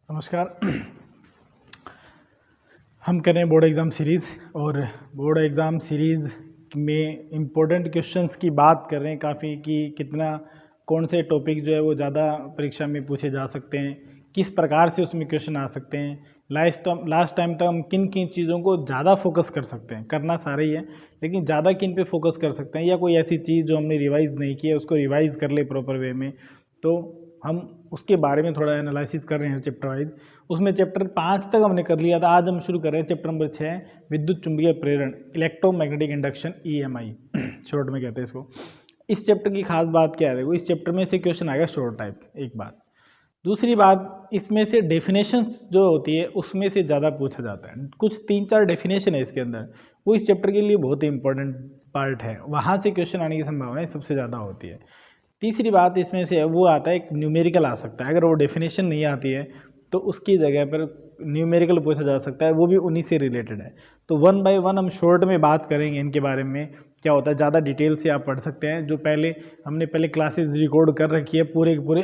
नमस्कार। हम कर रहे हैं बोर्ड एग्ज़ाम सीरीज़ और बोर्ड एग्ज़ाम सीरीज़ में इम्पोर्टेंट क्वेश्चंस की बात कर रहे हैं काफ़ी कि कितना कौन से टॉपिक जो है वो ज़्यादा परीक्षा में पूछे जा सकते हैं, किस प्रकार से उसमें क्वेश्चन आ सकते हैं। लास्ट टाइम तक हम किन किन चीज़ों को ज़्यादा फोकस कर सकते हैं, करना सारा ही है लेकिन ज़्यादा किन पे फोकस कर सकते हैं, या कोई ऐसी चीज़ जो हमने रिवाइज़ नहीं की है उसको रिवाइज़ कर ले प्रॉपर वे में। तो हम उसके बारे में थोड़ा एनालिसिस कर रहे हैं चैप्टर वाइज। उसमें चैप्टर 5 तक हमने कर लिया था, आज हम शुरू कर रहे हैं चैप्टर नंबर 6 विद्युत चुंबकीय प्रेरण, इलेक्ट्रोमैग्नेटिक इंडक्शन, EMI शॉर्ट में कहते हैं इसको। इस चैप्टर की खास बात क्या है, देखो इस चैप्टर में से क्वेश्चन आ गया शॉर्ट टाइप, एक बात। दूसरी बात, इसमें से डेफिनेशंस जो होती है उसमें से ज़्यादा पूछा जाता है। कुछ 3-4 डेफिनेशन है इसके अंदर, वो इस चैप्टर के लिए बहुत ही इंपॉर्टेंट पार्ट है, वहाँ से क्वेश्चन आने की संभावना सबसे ज़्यादा होती है। तीसरी बात इसमें से वो आता है, एक न्यूमेरिकल आ सकता है। अगर वो डेफिनेशन नहीं आती है तो उसकी जगह पर न्यूमेरिकल पूछा जा सकता है, वो भी उन्हीं से रिलेटेड है। तो 1 बाय 1 हम शॉर्ट में बात करेंगे इनके बारे में, क्या होता है ज़्यादा डिटेल से आप पढ़ सकते हैं। जो हमने पहले क्लासेस रिकॉर्ड कर रखी है, पूरे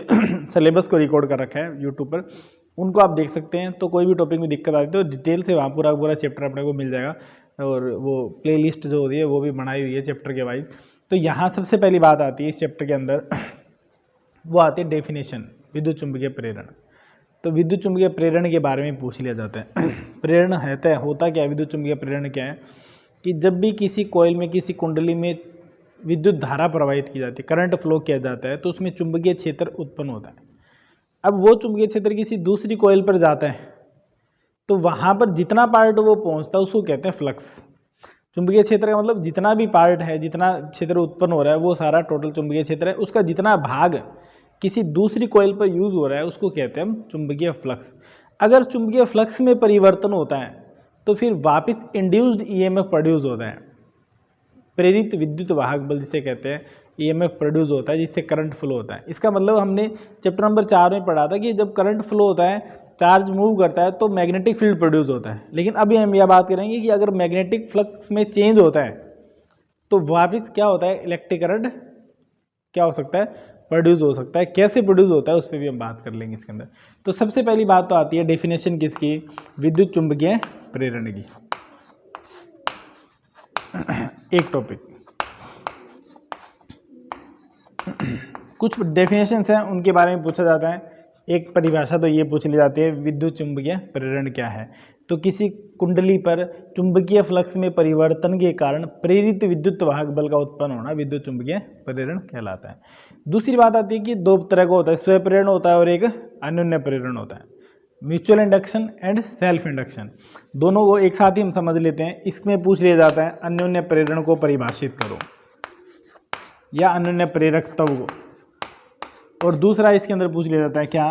सिलेबस को रिकॉर्ड कर रखा है यूट्यूब पर, उनको आप देख सकते हैं। तो कोई भी टॉपिक में दिक्कत आती है तो डिटेल से वहाँ पूरा चैप्टर अपने को मिल जाएगा, और वो प्ले लिस्ट जो होती है वो भी बनाई हुई है चैप्टर के वाइज। तो यहाँ सबसे पहली बात आती है इस चैप्टर के अंदर, वो आती है डेफिनेशन विद्युत चुंबकीय प्रेरण। तो विद्युत चुंबकीय प्रेरण के बारे में पूछ लिया जाता है। प्रेरण होता क्या है, विद्युत चुंबकीय प्रेरण क्या है कि जब भी किसी कॉइल में, किसी कुंडली में विद्युत धारा प्रवाहित की जाती है, करंट फ्लो किया जाता है, तो उसमें चुंबकीय क्षेत्र उत्पन्न होता है। अब वो चुंबकीय क्षेत्र किसी दूसरी कॉइल पर जाता है तो वहाँ पर जितना पार्ट वो पहुँचता है उसको कहते हैं फ्लक्स। चुंबकीय क्षेत्र का मतलब जितना भी पार्ट है, जितना क्षेत्र उत्पन्न हो रहा है वो सारा टोटल चुंबकीय क्षेत्र है। उसका जितना भाग किसी दूसरी कॉइल पर यूज हो रहा है उसको कहते हैं हम चुंबकीय फ्लक्स। अगर चुंबकीय फ्लक्स में परिवर्तन होता है तो फिर वापस इंड्यूस्ड EMF प्रोड्यूस होता है, प्रेरित विद्युत वाहक बल जिसे कहते हैं, EMF प्रोड्यूस होता है जिससे करंट फ्लो होता है। इसका मतलब हमने चैप्टर नंबर 4 में पढ़ा था कि जब करंट फ्लो होता है, चार्ज मूव करता है तो मैग्नेटिक फील्ड प्रोड्यूस होता है। लेकिन अभी हम यह बात करेंगे कि अगर मैग्नेटिक फ्लक्स में चेंज होता है तो वापस क्या होता है, इलेक्ट्रिक करंट क्या हो सकता है, प्रोड्यूस हो सकता है। कैसे प्रोड्यूस होता है उस पर भी हम बात कर लेंगे इसके अंदर। तो सबसे पहली बात तो आती है डेफिनेशन किसकी, विद्युत चुंबकीय प्रेरण की। एक टॉपिक, कुछ डेफिनेशंस हैं उनके बारे में पूछा जाता है। एक परिभाषा तो ये पूछ ली जाती है, विद्युत चुंबकीय प्रेरण क्या है। तो किसी कुंडली पर चुंबकीय फ्लक्स में परिवर्तन के कारण प्रेरित विद्युत वाहक बल का उत्पन्न होना विद्युत चुंबकीय प्रेरण कहलाता है। दूसरी बात आती है कि दो तरह का होता है, स्वयं प्रेरण होता है और एक अन्योन्य प्रेरण होता है। Mutual induction and self induction, दोनों को एक साथ ही हम समझ लेते हैं। इसमें पूछ लिया जाता है अन्योन्य प्रेरण को परिभाषित करो, या अन्योन्य प्रेरक तत्व को। और दूसरा इसके अंदर पूछ लिया जाता है क्या,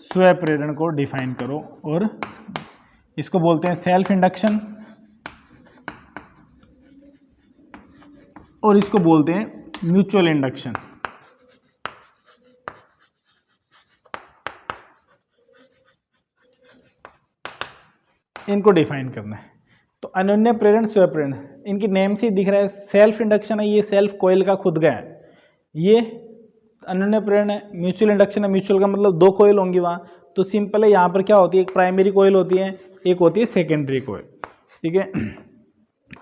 स्वयं प्रेरण को डिफाइन करो, और इसको बोलते हैं सेल्फ इंडक्शन, और इसको बोलते हैं म्यूचुअल इंडक्शन। इनको डिफाइन करना है। तो अन्योन्य प्रेरण, स्वयं प्रेरण, इनकी नेम से दिख रहा है। सेल्फ इंडक्शन है, ये सेल्फ कॉइल का खुद का है, ये अन्योन्य प्रेरण है। म्यूचुअल इंडक्शन है, म्यूचुअल का मतलब दो कॉइल होंगी वहाँ। तो सिंपल है, यहाँ पर क्या होती है, एक प्राइमरी कॉइल होती है, एक होती है सेकेंडरी कॉइल, ठीक है।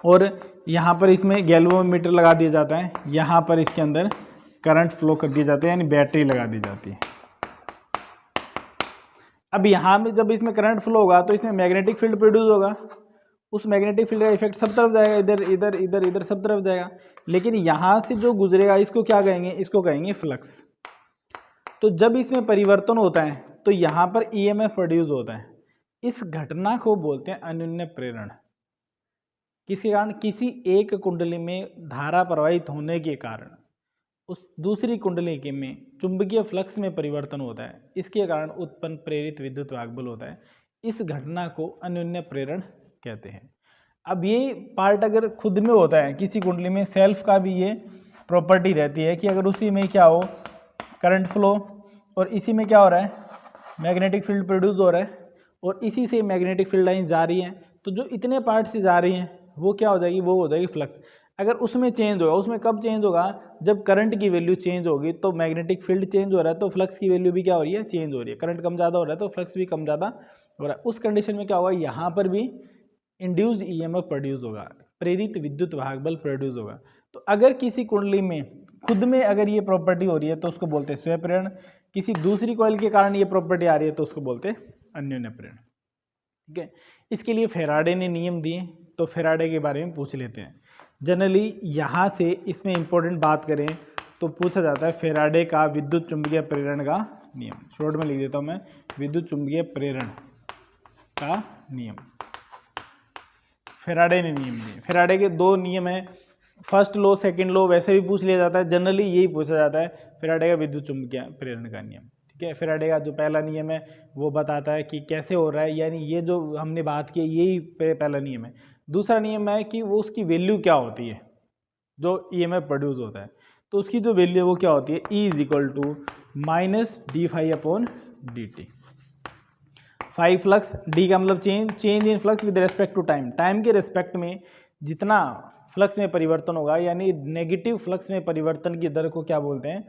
और यहाँ पर इसमें गैल्वेनोमीटर लगा दिया जाता है, यहाँ पर इसके अंदर करंट फ्लो कर दिए जाते हैं, यानी बैटरी लगा दी जाती है। अब यहाँ में जब इसमें करंट फ्लो होगा तो इसमें मैग्नेटिक फील्ड प्रोड्यूस होगा, उस मैग्नेटिक फील्ड का इफेक्ट सब तरफ जाएगा, इधर इधर इधर इधर सब तरफ जाएगा। लेकिन यहाँ से जो गुजरेगा इसको क्या कहेंगे, इसको कहेंगे फ्लक्स। तो जब इसमें परिवर्तन होता है तो यहाँ पर EMF प्रोड्यूस होता है। इस घटना को बोलते हैं अन्योन्य प्रेरण। किसी कारण, किसी एक कुंडली में धारा प्रवाहित होने के कारण उस दूसरी कुंडली के में चुंबकीय फ्लक्स में परिवर्तन होता है, इसके कारण उत्पन्न प्रेरित विद्युत वाहक बल होता है। इस घटना को अन्योन्य प्रेरण कहते हैं। अब ये पार्ट अगर खुद में होता है, किसी कुंडली में सेल्फ का भी ये प्रॉपर्टी रहती है कि अगर उसी में क्या हो, करंट फ्लो, और इसी में क्या हो रहा है, मैग्नेटिक फील्ड प्रोड्यूस हो रहा है, और इसी से मैग्नेटिक फील्ड लाइन जा रही है, तो जो इतने पार्ट से जा रही हैं वो क्या हो जाएगी, वो हो जाएगी फ्लक्स। अगर उसमें चेंज होगा, उसमें कब चेंज होगा, जब करंट की वैल्यू चेंज होगी, तो मैग्नेटिक फील्ड चेंज हो रहा है तो फ्लक्स की वैल्यू भी क्या हो रही है, चेंज हो रही है। करंट कम ज़्यादा हो रहा है तो फ्लक्स भी कम ज़्यादा हो रहा है। उस कंडीशन में क्या होगा, यहाँ पर भी इंड्यूस्ड ईएमएफ प्रोड्यूस होगा, प्रेरित विद्युत वाहक बल प्रोड्यूस होगा। तो अगर किसी कुंडली में खुद में अगर ये प्रॉपर्टी हो रही है तो उसको बोलते हैं स्वयं प्रेरण, किसी दूसरी कॉइल के कारण ये प्रॉपर्टी आ रही है तो उसको बोलते हैं अन्योन्य प्रेरण। ठीक है, इसके लिए फेराडे ने नियम दिए, तो फेराडे के बारे में पूछ लेते हैं। जनरली यहाँ से इसमें इंपॉर्टेंट बात करें तो पूछा जाता है फेराडे का विद्युत चुंबकीय प्रेरण का नियम। शॉर्ट में लिख देता हूँ मैं, विद्युत चुंबकीय प्रेरण का नियम। फेराडे ने नियम दिए। फेराडे के दो नियम हैं, फर्स्ट लॉ सेकंड लॉ, वैसे भी पूछ लिया जाता है, जनरली यही पूछा जाता है फेराडे का विद्युत चुंबकीय प्रेरण का नियम। ठीक है, फेराडे का जो पहला नियम है वो बताता है कि कैसे हो रहा है, यानी ये जो हमने बात की यही पहला नियम है। दूसरा नियम है कि वो उसकी वैल्यू क्या होती है, जो ईएमएफ प्रोड्यूस होता है तो उसकी जो वैल्यू है वो क्या होती है, E = -d∅/dt। Phi flux, D का मतलब change in flux with respect to time, time के रेस्पेक्ट में जितना फ्लक्स में परिवर्तन होगा, यानी नेगेटिव फ्लक्स में परिवर्तन की दर को क्या बोलते हैं,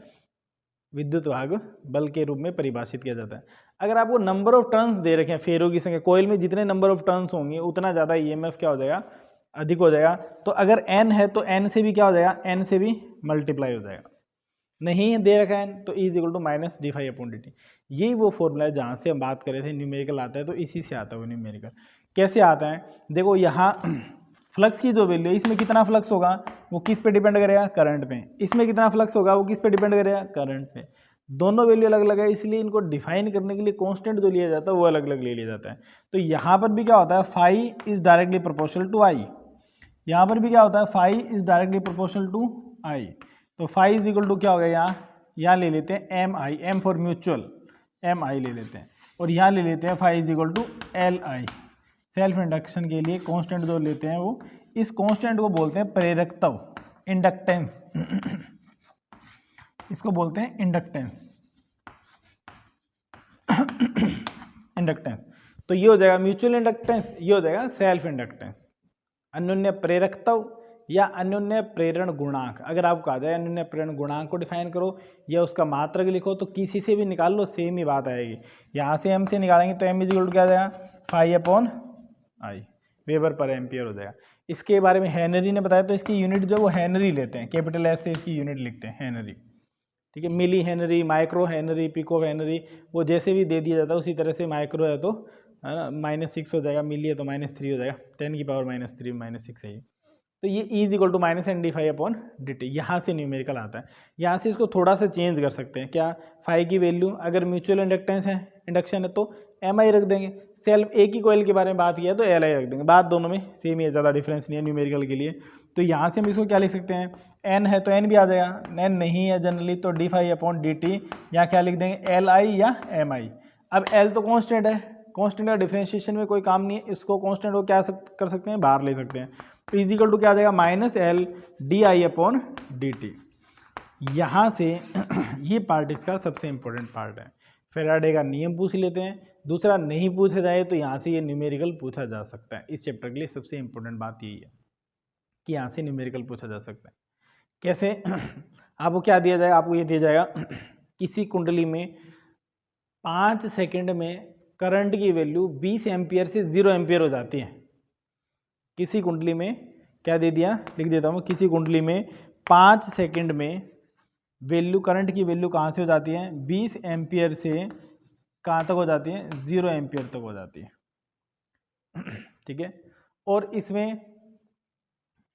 विद्युत वाहक बल के रूप में परिभाषित किया जाता है। अगर आपको नंबर ऑफ टर्न्स दे रखे हैं, फेरों की संख्या, कोयल में जितने नंबर ऑफ टर्न्स होंगे उतना ज़्यादा ईएमएफ क्या हो जाएगा, अधिक हो जाएगा। तो अगर n है तो n से भी क्या हो जाएगा, n से भी मल्टीप्लाई हो जाएगा। नहीं दे रखा है तो E = -d∅/dt। यही वो फॉर्मूला है जहाँ से हम बात कर रहे थे, न्यूमेरिकल आता है तो इसी से आता है वो न्यूमेरिकल। कैसे आता है, देखो यहाँ फ्लक्स की जो वैल्यू है, इसमें कितना फ्लक्स होगा वो किस पे डिपेंड करेगा, करंट पे। इसमें कितना फ्लक्स होगा वो किस पे डिपेंड करेगा, करंट पे। दोनों वैल्यू अलग अलग है, इसलिए इनको डिफाइन करने के लिए कांस्टेंट जो लिया जाता है वो अलग अलग ले लिया जाता है। तो यहाँ पर भी क्या होता है, phi is directly proportional to I. यहाँ पर भी क्या होता है, phi is directly proportional to I. तो फाई इज इक्वल टू क्या हो गया, यहाँ ले लेते हैं M I, M for mutual, M I ले लेते हैं, और यहाँ ले लेते हैं phi is equal to L I. Self induction के लिए कांस्टेंट जो लेते हैं वो, इस कांस्टेंट को बोलते हैं प्रेरकत्व, इंडक्टेंस। इसको बोलते हैं इंडक्टेंस, इंडक्टेंस। तो ये हो जाएगा म्यूचुअल इंडक्टेंस, ये हो जाएगा सेल्फ इंडक्टेंस। अन्योन्य प्रेरकत्व या अन्योन्य प्रेरण गुणांक, अगर आपको कहा जाए अन्योन्य प्रेरण गुणांक को डिफाइन करो या उसका मात्रक लिखो तो किसी से भी निकाल लो सेम ही बात आएगी। यहाँ से एम से निकालेंगे तो एम इज इक्वल टू क्या आ जाएगा, फाई/आई, वेबर पर एम्पियर हो जाएगा। इसके बारे में हेनरी ने बताया, तो इसकी यूनिट जो वो हेनरी लेते हैं, कैपिटल एस से इसकी यूनिट लिखते हैं हेनरी। ठीक है, milli henry, micro henry, pico henry, वो जैसे भी दे दिया जाता है उसी तरह से। माइक्रो है तो -6 हो जाएगा, मिली है तो -3 हो जाएगा, 10⁻³ -6 है ये। तो ये E = -n⁵/dt, यहाँ से न्यूमेरिकल आता है। यहाँ से इसको थोड़ा सा चेंज कर सकते हैं, क्या, फाई की वैल्यू अगर म्यूचुअल इंडक्टेंस है, इंडक्शन है तो mi रख देंगे, सेल्फ एक ही कॉइल के बारे में बात किया तो li रख देंगे, बात दोनों में सेम ही है, ज़्यादा डिफरेंस नहीं है न्यूमेरिकल के लिए। तो यहाँ से हम इसको क्या लिख सकते हैं, n है तो n भी आ जाएगा, n नहीं है जनरली तो d∅/dt, यहाँ क्या लिख देंगे li या mi। अब l तो कॉन्स्टेंट है, कॉन्स्टेंट का डिफरेंशिएशन में कोई काम नहीं है, इसको कॉन्स्टेंट को क्या कर सकते हैं, बाहर ले सकते हैं। तो इज इक्वल टू क्या आ जाएगा, -L/di/dt। यहाँ से ये पार्ट इसका सबसे इंपॉर्टेंट पार्ट है। फेराडे का नियम पूछ लेते हैं, दूसरा नहीं पूछा जाए तो यहाँ से ये न्यूमेरिकल पूछा जा सकता है। इस चैप्टर के लिए सबसे इंपॉर्टेंट बात यही है कि यहाँ से न्यूमेरिकल पूछा जा सकता है। कैसे, आपको क्या दिया जाएगा, आपको ये दिया जाएगा किसी कुंडली में 5 सेकंड में करंट की वैल्यू 20 एम्पियर से 0 एम्पियर हो जाती है। किसी कुंडली में क्या दे दिया, लिख देता हूँ, किसी कुंडली में 5 सेकंड में वैल्यू, करंट की वैल्यू कहाँ से हो जाती है, 20 एम्पियर से कहाँ तक हो जाती है, 0 एम्पियर तक हो जाती है। ठीक है, और इसमें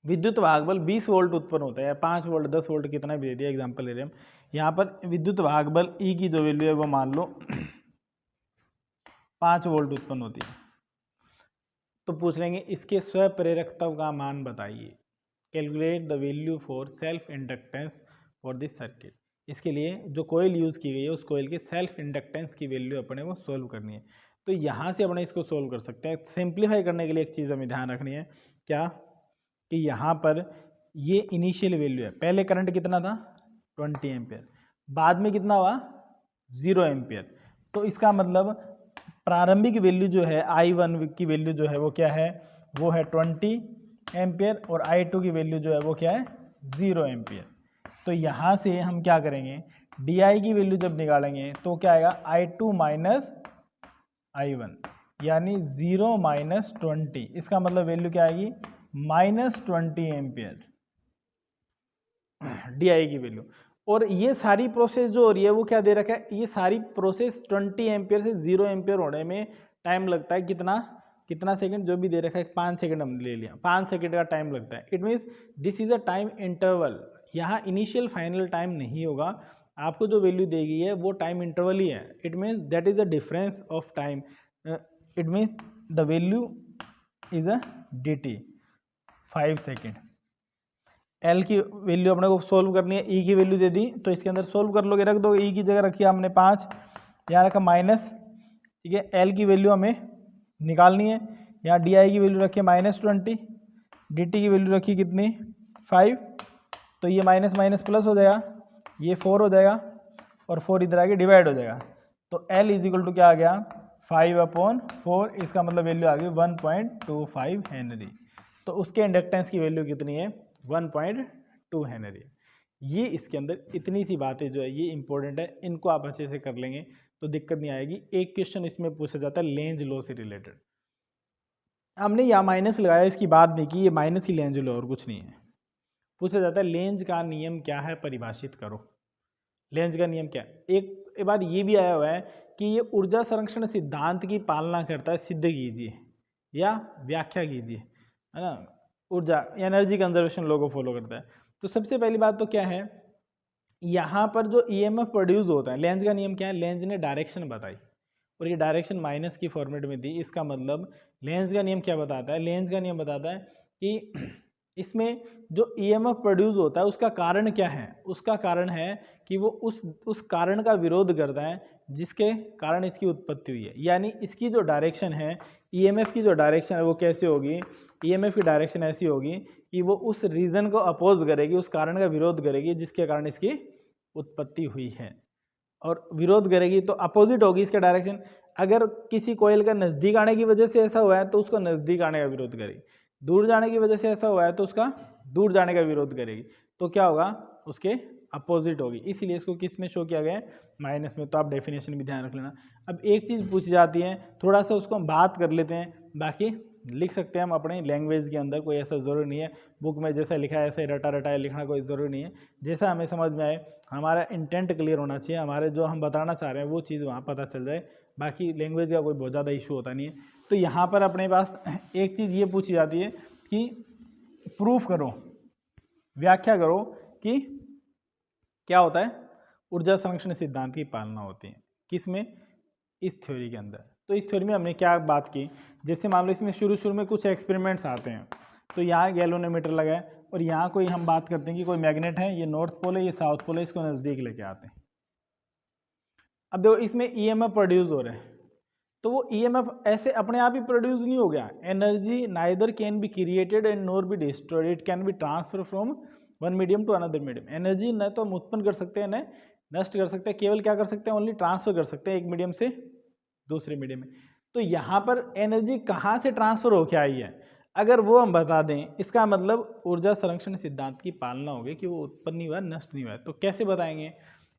विद्युत वाहक बल 20 वोल्ट उत्पन्न होता है, 5 वोल्ट 10 वोल्ट कितना भी दे दिया, एग्जाम्पल ले रहे हैं हम। यहाँ पर विद्युत वाहक बल E की जो वैल्यू है वो मान लो 5 वोल्ट उत्पन्न होती है। तो पूछ लेंगे इसके स्वप्रेरकत्व का मान बताइए, calculate the value for self inductance for this circuit. इसके लिए जो कोयल यूज़ की गई है उस कोयल के सेल्फ इंडक्टेंस की वैल्यू अपने वो सोल्व करनी है। तो यहाँ से अपने इसको सोल्व कर सकते हैं। सिंप्लीफाई करने के लिए एक चीज़ हमें ध्यान रखनी है, क्या, कि यहाँ पर ये इनिशियल वैल्यू है, पहले करंट कितना था 20 एम्पियर, बाद में कितना हुआ 0 एम्पियर। तो इसका मतलब प्रारंभिक वैल्यू जो है I1 की वैल्यू जो है वो क्या है, वो है 20 एम्पियर और I2 की वैल्यू जो है वो क्या है 0 एम्पियर। तो यहाँ से हम क्या करेंगे, DI की वैल्यू जब निकालेंगे तो क्या आएगा I2 माइनस I1 यानी 0 माइनस 20, इसका मतलब वैल्यू क्या आएगी -20 एम्पियर DI की वैल्यू। और ये सारी प्रोसेस जो हो रही है वो क्या दे रखा है, ये सारी प्रोसेस 20 एम्पियर से 0 एम्पियर होने में टाइम लगता है कितना सेकंड, जो भी दे रखा है 5 सेकंड हम ले लिया, 5 सेकंड का टाइम लगता है। It means this is a time interval, यहाँ इनिशियल फाइनल टाइम नहीं होगा, आपको जो वैल्यू दी गई है वो टाइम इंटरवल ही है। It means that is a difference of time, it means the value is a dt 5 second. L की वैल्यू अपने को सोल्व करनी है, E की वैल्यू दे दी तो इसके अंदर सोल्व कर लोगे, रख दो, E की जगह रखी हमने 5, यहाँ रखा माइनस, ठीक है। L की वैल्यू हमें निकालनी है, यहाँ DI की वैल्यू रखी है -20, DT की वैल्यू रखी कितनी 5, तो ये माइनस माइनस प्लस हो जाएगा, ये 4 हो जाएगा और 4 इधर आके डिवाइड हो जाएगा। तो L इज इक्वल टू क्या आ गया 5/4, इसका मतलब वैल्यू आ गई 1.25 हेनरी। तो उसके इंडक्टेंस की वैल्यू कितनी है 1.2 हेनरी। ये इसके अंदर इतनी सी बातें जो है ये इंपॉर्टेंट है, इनको आप अच्छे से कर लेंगे तो दिक्कत नहीं आएगी। एक क्वेश्चन इसमें पूछा जाता है लेंज लॉ से रिलेटेड, हमने यहाँ माइनस लगाया, इसकी बात नहीं की, ये माइनस ही लेंज लॉ और कुछ नहीं है। पूछा जाता है लेंज का नियम क्या है, परिभाषित करो। लेंज का नियम क्या है, एक बार ये भी आया हुआ है कि ये ऊर्जा संरक्षण सिद्धांत की पालना करता है, सिद्ध कीजिए या व्याख्या कीजिए, है ना। ऊर्जा एनर्जी कंजर्वेशन लॉ को फॉलो करता है। तो सबसे पहली बात तो क्या है, यहाँ पर जो ईएमएफ प्रोड्यूस होता है, लेंज का नियम क्या है, लेंज ने डायरेक्शन बताई और ये डायरेक्शन माइनस की फॉर्मेट में दी। इसका मतलब लेंज का नियम क्या बताता है, लेंज का नियम बताता है कि इसमें जो ईएमएफ प्रोड्यूस होता है उसका कारण क्या है, उसका कारण है कि वो उस कारण का विरोध करता है जिसके कारण इसकी उत्पत्ति हुई है। यानी इसकी जो डायरेक्शन है, ईएमएफ की जो डायरेक्शन है वो कैसे होगी, ईएमएफ की डायरेक्शन ऐसी होगी कि वो उस रीजन को अपोज करेगी, उस कारण का विरोध करेगी जिसके कारण इसकी उत्पत्ति हुई है। और विरोध करेगी तो अपोजिट होगी इसका डायरेक्शन। अगर किसी कोयल का नज़दीक आने की वजह से ऐसा हुआ है तो उसको नज़दीक आने का विरोध करेगी, दूर जाने की वजह से ऐसा हुआ है तो उसका दूर जाने का विरोध करेगी। तो क्या होगा, उसके अपोजिट होगी। इसीलिए इसको किस में शो किया गया है, माइनस में। तो आप डेफिनेशन भी ध्यान रख लेना। अब एक चीज़ पूछी जाती है, थोड़ा सा उसको हम बात कर लेते हैं, बाकी लिख सकते हैं हम अपने लैंग्वेज के अंदर, कोई ऐसा ज़रूरी नहीं है बुक में जैसा लिखा है ऐसे रटा रटाया लिखना कोई ज़रूरी नहीं है। जैसा हमें समझ में आए, हमारा इंटेंट क्लियर होना चाहिए, हमारे जो हम बताना चाह रहे हैं वो चीज़ वहाँ पता चल जाए। बाकी लैंग्वेज का कोई बहुत ज़्यादा इशू होता नहीं है। तो यहाँ पर अपने पास एक चीज़ ये पूछी जाती है कि प्रूफ करो, व्याख्या करो कि क्या होता है, ऊर्जा संरक्षण सिद्धांत की पालना होती है किसमें, इस थ्योरी के अंदर। तो इस थ्योरी में हमने क्या बात की, जैसे मान लो इसमें शुरू में कुछ एक्सपेरिमेंट्स आते हैं, तो यहाँ गैल्वेनोमीटर लगा है और यहाँ कोई हम बात करते हैं कि कोई मैग्नेट है, ये नॉर्थ पोल है, ये साउथ पोल है, इसको नज़दीक लेके आते हैं। अब देखो इसमें ईएमएफ प्रोड्यूस हो रहा है, तो वो ईएमएफ ऐसे अपने आप ही प्रोड्यूस नहीं हो गया। Energy neither can be created and nor be destroyed, it can be transfer from one medium to another medium. Energy न तो हम उत्पन्न कर सकते हैं न नष्ट कर सकते हैं, केवल क्या कर सकते हैं, ओनली ट्रांसफर कर सकते हैं एक मीडियम से दूसरे मीडियम में। तो यहाँ पर एनर्जी कहाँ से ट्रांसफर होके आई है, अगर वो हम बता दें, इसका मतलब ऊर्जा संरक्षण सिद्धांत की पालना होगी कि वो उत्पन्न नहीं हुआ, नष्ट नहीं हुआ। तो कैसे बताएंगे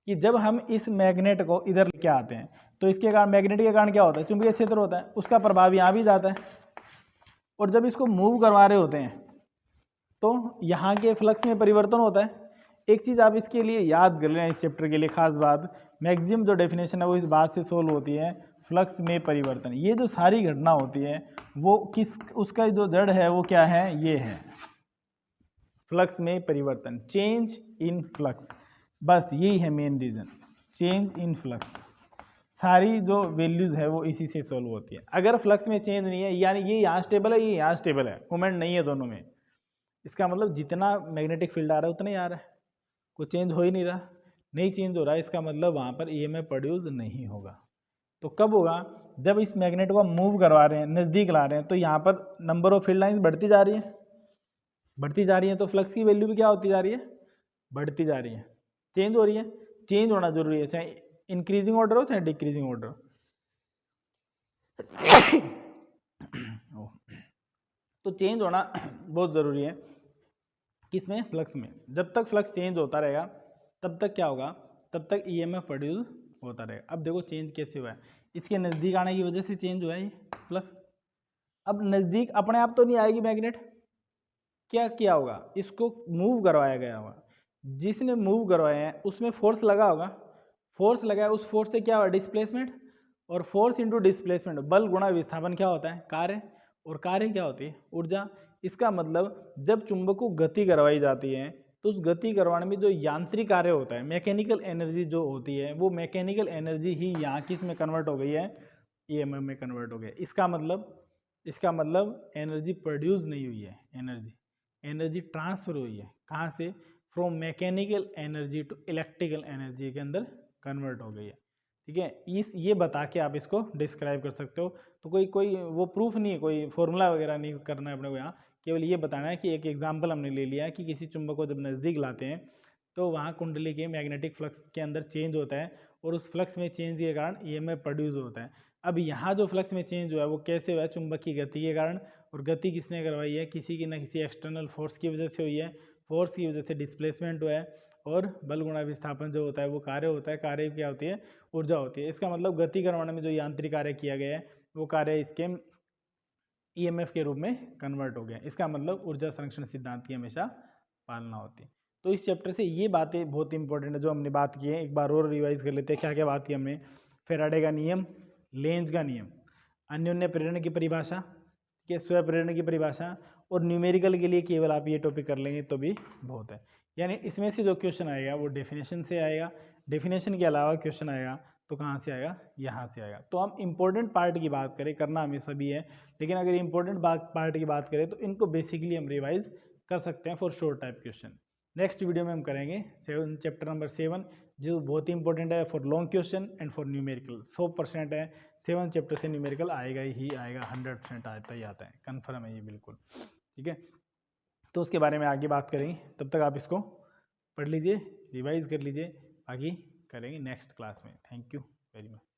कि जब हम इस मैग्नेट को इधर लेके आते हैं तो इसके कारण, मैग्नेट के कारण क्या होता है, चुंबकीय क्षेत्र होता है, उसका प्रभाव यहाँ भी जाता है। और जब इसको मूव करवा रहे होते हैं तो यहाँ के फ्लक्स में परिवर्तन होता है। एक चीज़ आप इसके लिए याद कर लेना, इस चैप्टर के लिए खास बात, मैक्सिमम जो डेफिनेशन है वो इस बात से सोल्व होती है, फ्लक्स में परिवर्तन। ये जो सारी घटना होती है वो उसका जो जड़ है वो क्या है, ये है फ्लक्स में परिवर्तन, चेंज इन फ्लक्स। बस यही है main reason, change in flux. सारी जो वैल्यूज़ है वो इसी से सोल्व होती है। अगर फ्लक्स में चेंज नहीं है, यानी ये यहाँ स्टेबल है, ये यहाँ स्टेबल है, मूवमेंट नहीं है दोनों में, इसका मतलब जितना मैग्नेटिक फील्ड आ रहा है उतना ही आ रहा है, कोई चेंज हो ही नहीं रहा, नहीं चेंज हो रहा है, इसका मतलब वहाँ पर ईएमएफ प्रोड्यूस नहीं होगा। तो कब होगा, जब इस मैग्नेट को हम मूव करवा रहे हैं, नज़दीक ला रहे हैं, तो यहाँ पर नंबर ऑफ फील्ड लाइंस बढ़ती जा रही है, बढ़ती जा रही है, तो फ्लक्स की वैल्यू भी क्या होती जा रही है, बढ़ती जा रही है, चेंज हो रही है। चेंज होना जरूरी है, चाहे इंक्रीजिंग ऑर्डर हो चाहे डिक्रीजिंग ऑर्डर हो। तो चेंज होना बहुत ज़रूरी है। किसमें? फ्लक्स में। जब तक फ्लक्स चेंज होता रहेगा तब तक क्या होगा? तब तक ईएमएफ प्रोड्यूस होता रहेगा। अब देखो चेंज कैसे हुआ है, इसके नज़दीक आने की वजह से चेंज हुआ है ये फ्लक्स। अब नज़दीक अपने आप तो नहीं आएगी मैग्नेट, क्या किया होगा? इसको मूव करवाया गया होगा। जिसने मूव करवाया है उसमें फोर्स लगा होगा, फोर्स लगा है, उस फोर्स से क्या हुआ? डिस्प्लेसमेंट, और फोर्स इंटू डिस्प्लेसमेंट, बल गुणा विस्थापन क्या होता है? कार्य, और कार्य क्या होती है? ऊर्जा। इसका मतलब जब चुंबक को गति करवाई जाती है तो उस गति करवाने में जो यांत्रिक कार्य होता है, मैकेनिकल एनर्जी जो होती है, वो मैकेनिकल एनर्जी ही यहाँ किस में कन्वर्ट हो गई है? ईएमएफ में कन्वर्ट हो गया। इसका मतलब एनर्जी प्रोड्यूस नहीं हुई है, एनर्जी ट्रांसफर हुई है। कहाँ से? From mechanical energy to electrical energy के अंदर कन्वर्ट हो गई है। ठीक है, ये बता के आप इसको डिस्क्राइब कर सकते हो। तो कोई वो प्रूफ नहीं है, कोई फॉर्मूला वगैरह नहीं करना है अपने को यहाँ, केवल ये बताना है कि एक एग्जाम्पल हमने ले लिया है कि किसी चुंबक को जब नज़दीक लाते हैं तो वहाँ कुंडली के मैग्नेटिक फ्लक्स के अंदर चेंज होता है और उस फ्लक्स में चेंज के कारण ईएमएफ प्रोड्यूस होता है। अब यहाँ जो फ्लक्स में चेंज हुआ है वो कैसे हुआ है? चुंबक की गति के कारण, और गति किसने करवाई है? किसी की ना किसी एक्सटर्नल फोर्स की वजह से हुई है, फोर्स की वजह से डिस्प्लेसमेंट हुआ है, और बल गुणा विस्थापन जो होता है वो कार्य होता है, कार्य क्या होती है? ऊर्जा होती है। इसका मतलब गति करवाने में जो यांत्रिक कार्य किया गया है वो कार्य इसके ईएमएफ के रूप में कन्वर्ट हो गया। इसका मतलब ऊर्जा संरक्षण सिद्धांत की हमेशा पालना होती है। तो इस चैप्टर से ये बातें बहुत इंपॉर्टेंट है जो हमने बात की है, एक बार और रिवाइज कर लेते हैं। क्या क्या बात की हमने? फैराडे का नियम, लेंज का नियम, अन्योन्य प्रेरण की परिभाषा, के स्व प्रेरण की परिभाषा, और न्यूमेरिकल के लिए केवल आप ये टॉपिक कर लेंगे तो भी बहुत है। यानी इसमें से जो क्वेश्चन आएगा वो डेफिनेशन से आएगा, डेफिनेशन के अलावा क्वेश्चन आएगा तो कहाँ से आएगा? यहाँ से आएगा। तो हम इंपॉर्टेंट पार्ट की बात करें, करना हमेशा भी है, लेकिन अगर इंपॉर्टेंट पार्ट की बात करें तो इनको बेसिकली हम रिवाइज कर सकते हैं for short type question. Next video में हम करेंगे चैप्टर नंबर 7 जो बहुत ही इंपॉर्टेंट है for long question and for numerical. 100% है, 7 चैप्टर से न्यूमेरिकल आएगा ही आएगा, 100% आता ही आता है, कन्फर्म है ये बिल्कुल। ठीक है, तो उसके बारे में आगे बात करेंगे। तब तक आप इसको पढ़ लीजिए, रिवाइज कर लीजिए, आगे करेंगे नेक्स्ट क्लास में। Thank you very much.